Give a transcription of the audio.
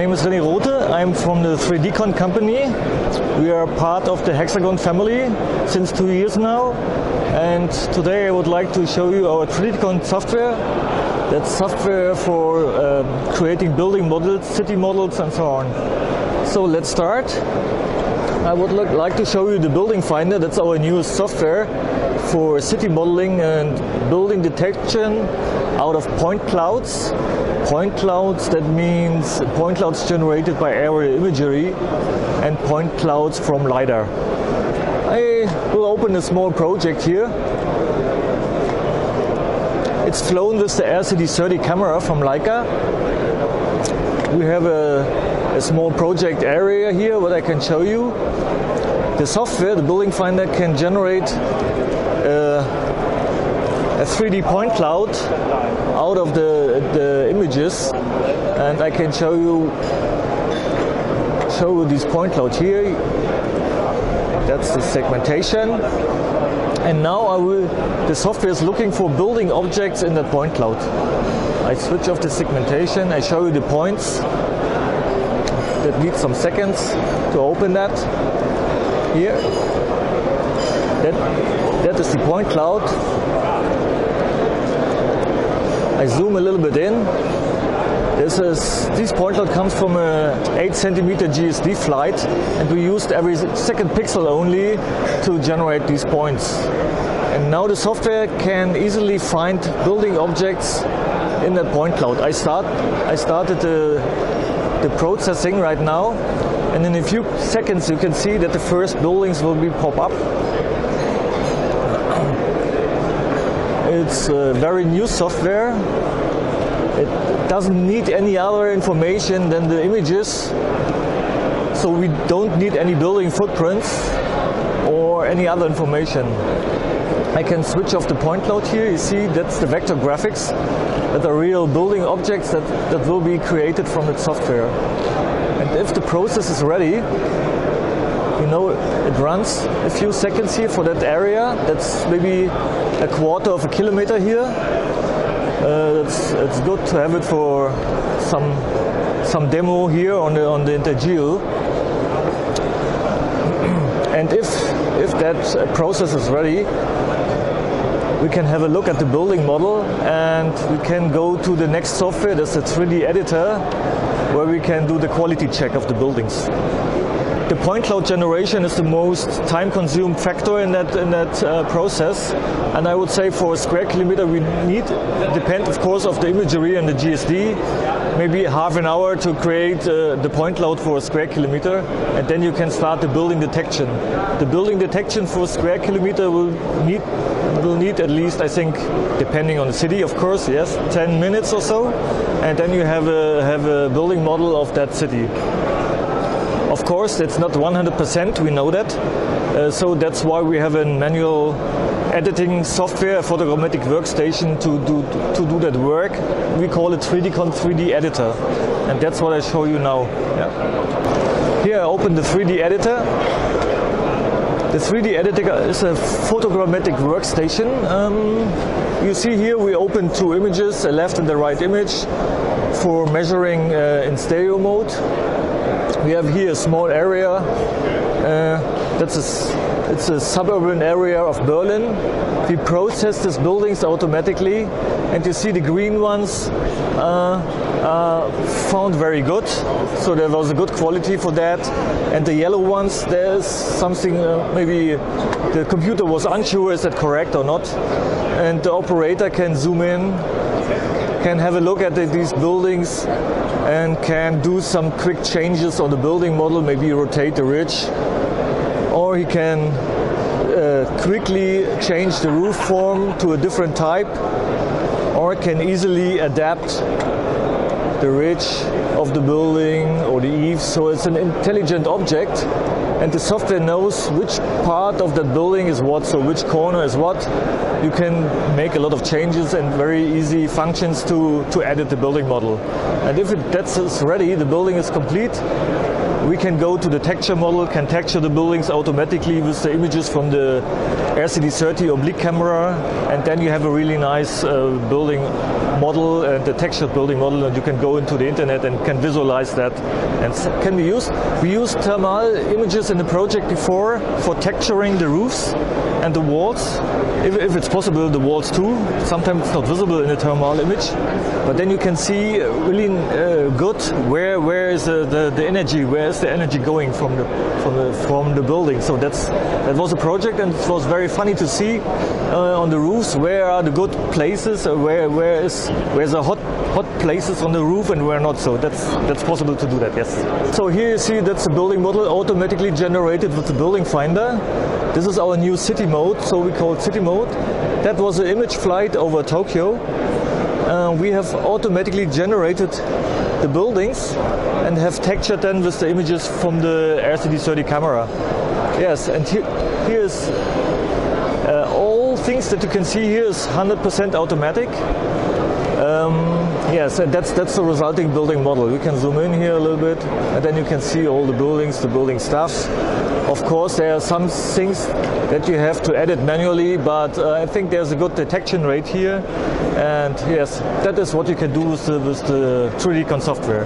name is Rene Rother. I'm from the 3D company. We are part of the Hexagon family since 2 years now. And today I would like to show you our 3D software. That's software for creating building models, city models and so on. So let's start. I would like to show you the building finder. That's our newest software for city modeling and building detection out of point clouds. Point clouds, that means point clouds generated by aerial imagery and point clouds from LiDAR. I will open a small project here. It's flown with the RCD30 camera from Leica. We have a small project area here, what I can show you. The software, the building finder, can generate a 3D point cloud out of the images, and I can show you this point cloud here. That's the segmentation, and now the software is looking for building objects in that point cloud. I switch off the segmentation, I show you the points. That needs some seconds to open that. Here, that is the point cloud. I zoom a little bit in. This point cloud comes from a 8 centimeter GSD flight, and we used every second pixel only to generate these points. And now the software can easily find building objects in that point cloud. I started the processing right now, and in a few seconds you can see that the first buildings will pop up. It's a very new software. It doesn't need any other information than the images, so we don't need any building footprints or any other information. I can switch off the point cloud here. You see, that's the vector graphics that are real building objects that will be created from the software. And if the process is ready, you know, it runs a few seconds here for that area. That's maybe a quarter of a kilometer here. It's good to have it for some demo here on the InterGeo. And if that process is ready, we can have a look at the building model, and we can go to the next software. That's the 3D editor, where we can do the quality check of the buildings. The point cloud generation is the most time-consumed factor in that process, and I would say for a square kilometer we need, depend of course of the imagery and the GSD, maybe half an hour to create the point cloud for a square kilometer, and then you can start the building detection. The building detection for a square kilometer will need at least, I think, depending on the city, of course, yes, 10 minutes or so, and then you have a building model of that city. Of course, it's not 100%, we know that, so that's why we have a manual editing software, a photogrammetric workstation to do that work. We call it 3D editor, and that's what I show you now. Yeah. Here I open the 3D editor. The 3D editor is a photogrammetric workstation. You see here we open two images, a left and the right image, for measuring in stereo mode. We have here a small area. It's a suburban area of Berlin. We process these buildings automatically, and you see the green ones found very good, so there was a good quality for that. And the yellow ones, there's something, maybe the computer was unsure is that correct or not, and the operator can zoom in, can have a look at these buildings, and can do some quick changes on the building model, maybe rotate the ridge, or he can quickly change the roof form to a different type, or can easily adapt the ridge of the building or the eaves. So it's an intelligent object, and the software knows which part of that building is what, so which corner is what. You can make a lot of changes and very easy functions to edit the building model. And if that's ready, the building is complete, we can go to the texture model, can texture the buildings automatically with the images from the RCD30 oblique camera, and then you have a really nice building model and the textured building model, and you can go into the internet and can visualize that and can be used. We used thermal images in the project before for texturing the roofs and the walls, if it's possible the walls too. Sometimes it's not visible in a thermal image, but then you can see really good where is the energy, where is the energy going from the building. So that was a project, and it was very funny to see on the roofs where are the good places, where's the hot places on the roof and where not. So that's possible to do that, yes. So here you see that's a building model automatically generated with the building finder. This is our new city mode, so we call it city mode. That was an image flight over Tokyo. We have automatically generated the buildings and have textured them with the images from the RCD30 camera. Yes, and here's all things that you can see here is 100% automatic. Yes, and that's the resulting building model. You can zoom in here a little bit, and then you can see all the buildings, the building stuff. Of course, there are some things that you have to edit manually, but I think there's a good detection rate here. And yes, that is what you can do with the 3D Con software.